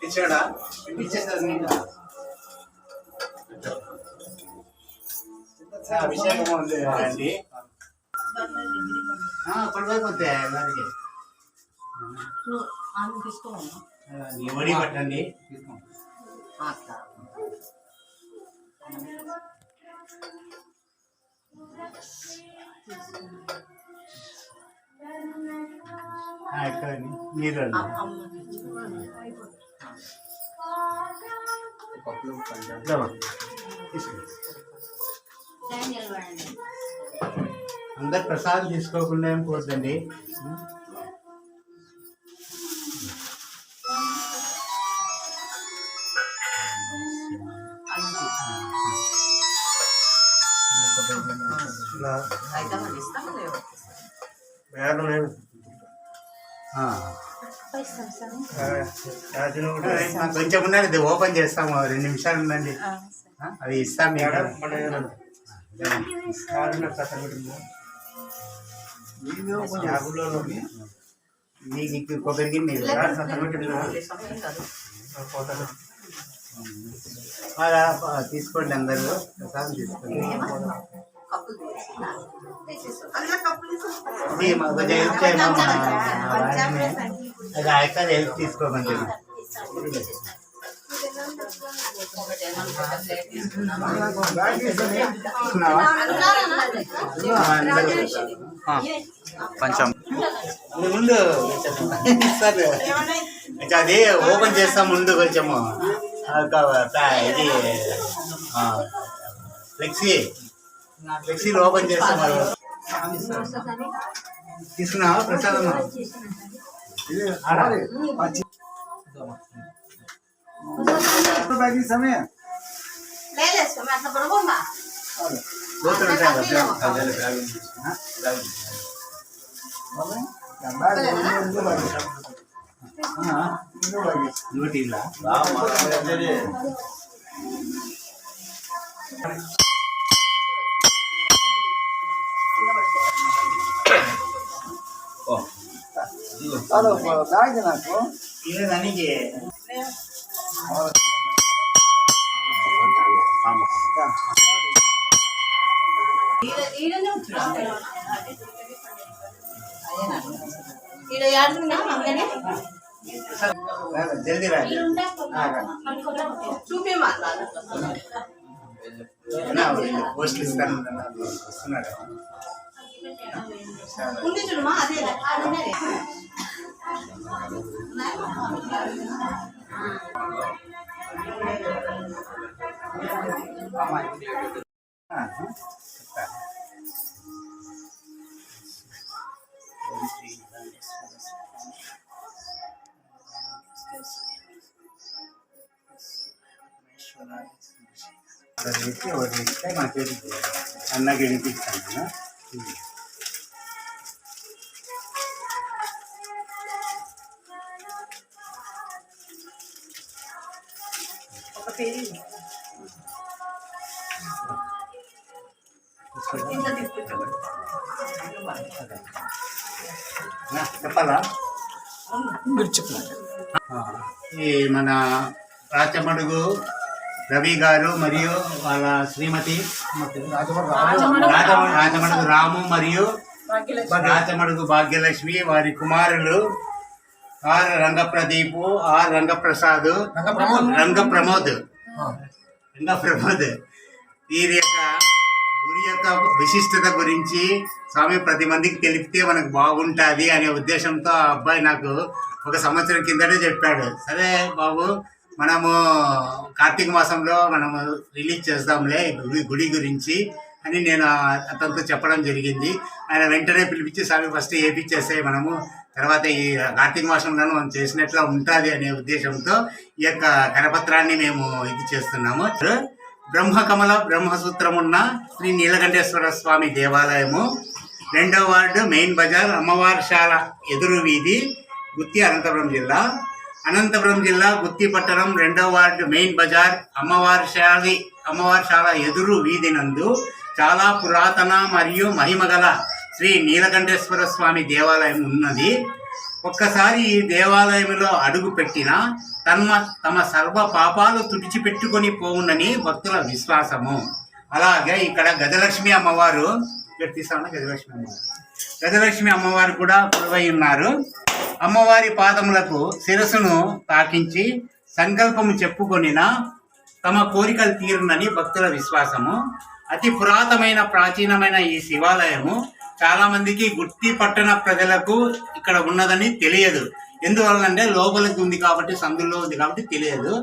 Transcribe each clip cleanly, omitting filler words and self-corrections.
ఇచ్చాడా ఇచ్చేసారు అభిషేకం ఉంది అండి పడిపోతే వారికి వడి పట్టండి ఇక్కడ నీరు అందరు ప్రసాదం తీసుకోకుండా ఏం పోద్దండి. కొంచెం ఉండండి, ఓపెన్ చేస్తాము. 2 నిమిషాలు ఉందండి, అది ఇస్తాం మీకు. మీకు కొబ్బరికి తీసుకోండి, అందరూ ప్రసాదం తీసుకోండి. అది ఆయకాలు హెల్ప్ తీసుకోమండి. కొంచెం ముందు అది ఓపెన్ చేస్తాం. ముందు కొంచెము ఇది ఫ్లెక్సీలు ఓపెన్ చేస్తాం. తీసుకున్నావా ప్రసాదం? समय నాకు జల్దీ రా పోస్టులు ఇస్తాను వస్తున్నాడు. అన్నకి వినిపిస్తాను. చెప్పాలా? ఈ మన రాచమడుగు రవి గారు మరియు వాళ్ళ శ్రీమతి రాచమడుగు రాము మరియు రాచమడుగు భాగ్యలక్ష్మి, వారి కుమారులు ఆర్ రంగప్రదీపు, ఆర్ రంగప్రసాద్, రంగప్రమోద్, వీరి యొక్క గురి యొక్క విశిష్టత గురించి స్వామి ప్రతి మందికి తెలిపితే మనకు బాగుంటుంది అనే ఉద్దేశంతో ఆ అబ్బాయి నాకు 1 సంవత్సరం కిందటే చెప్పాడు. సరే బాబు, మనము కార్తీక మాసంలో మనము రిలీజ్ చేద్దాంలే గుడి గురించి అని నేను అతనితో చెప్పడం జరిగింది. ఆయన వెంటనే పిలిపించి స్వామి ఫస్ట్ వేయించేస్తే మనము తర్వాత ఈ కార్తీక మాసంలో మనం చేసినట్లు ఉంటుంది అనే ఉద్దేశంతో ఈ యొక్క కరపత్రాన్ని మేము ఇది చేస్తున్నాము. బ్రహ్మకమల బ్రహ్మసూత్రం ఉన్న శ్రీ నీలకంఠేశ్వర స్వామి దేవాలయము, 2వ వార్డు, మెయిన్ బజార్, అమ్మవారిశాల ఎదురు వీధి, గుత్తి, అనంతపురం జిల్లా. అనంతపురం జిల్లా గుత్తి పట్టణం 2వ వార్డు, మెయిన్ బజార్, అమ్మవారిశాల ఎదురు వీధి నందు చాలా పురాతన మరియు మహిమగల శ్రీ నీలకంఠేశ్వర స్వామి దేవాలయం ఉన్నది. ఒక్కసారి ఈ దేవాలయంలో అడుగు పెట్టిన తమ సర్వ పాపాలు తుడిచిపెట్టుకొని పోవునని భక్తుల విశ్వాసము. అలాగే ఇక్కడ గజలక్ష్మి అమ్మవారు, గజలక్ష్మి అమ్మవారు కూడా కొలువై ఉన్నారు. అమ్మవారి పాదములకు శిరస్సును తాకించి సంకల్పము చెప్పుకొనిన తమ కోరికలు తీరునని భక్తుల విశ్వాసము. అతి పురాతనమైన ప్రాచీనమైన ఈ శివాలయము చాలా మందికి గుత్తి పట్టణ ప్రజలకు ఇక్కడ ఉన్నదని తెలియదు. ఎందువల్లంటే లోపలికి ఉంది కాబట్టి, సందుల్లో ఉంది కాబట్టి తెలియదు.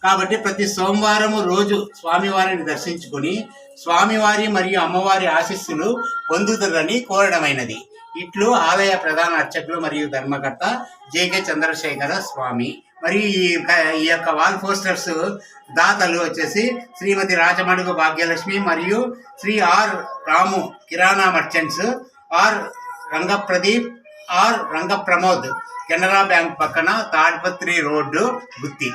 కాబట్టి ప్రతి సోమవారము రోజు స్వామివారిని దర్శించుకొని స్వామివారి మరియు అమ్మవారి ఆశీస్సులు పొందుతారని కోరడమైనది. ఇట్లు ఆలయ ప్రధాన అర్చకులు మరియు ధర్మకర్త జేకే చంద్రశేఖర స్వామి. మరియు ఈ యొక్క వాల్ పోస్టర్స్ దాతలు వచ్చేసి శ్రీమతి రాజమడుగు భాగ్యలక్ష్మి మరియు శ్రీ ఆర్ రాము కిరాణా merchants, R Rangapradeep, R Rangapramod, Canara bank పక్కన తాడ్పత్రి రోడ్డు, గుత్తి.